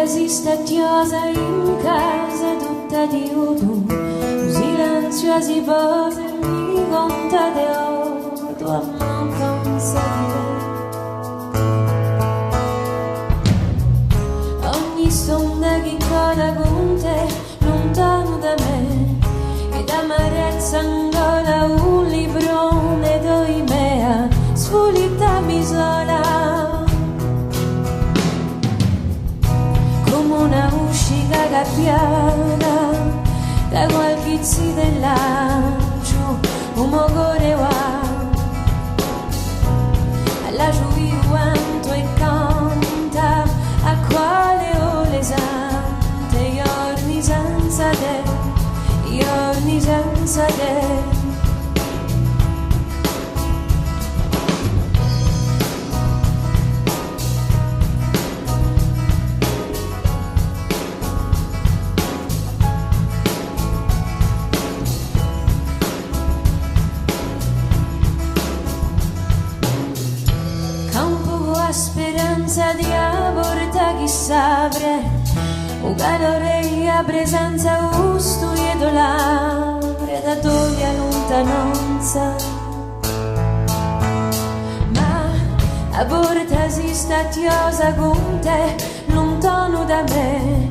vortesi stacchiosa in casa tutta di odum, silenziosi pose mi contate odo a mancanza di te. Ogni sonda che coda con te, lontano da me, ed amarezza ancora un librone d'oimea, sfulita mi sola. Una uscita gabbiata da qualche zidellaggio, un mocore va alla giuviuanto e canta a quale ore sante, giorni senza te, giorni senza te. Speranza di aborta chissà bre, o calore a presenza usto e dolare da toglia lontananza, ma aborta si stacchiosa con te, lontano da me,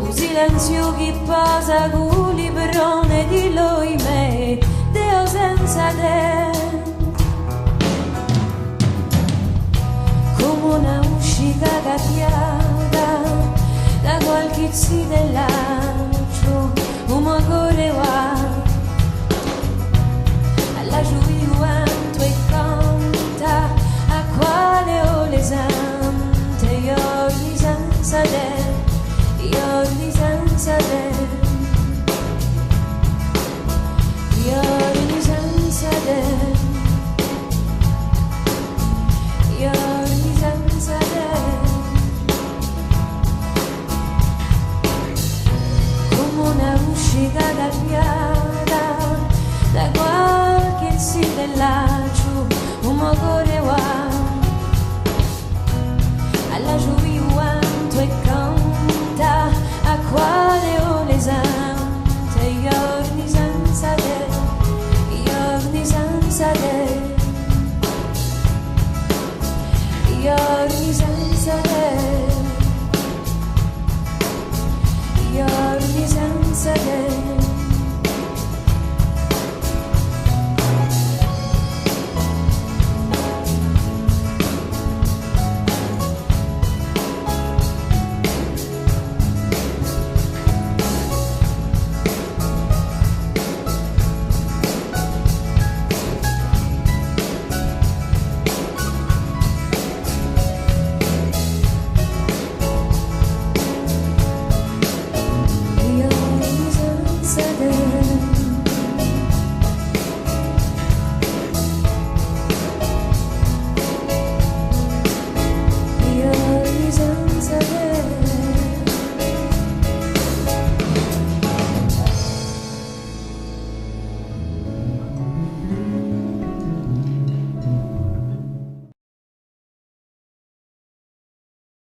un silenzio che posa con librone di lui me, Deo senza te. Come una uscita gabbiata da qualche zidellaggio,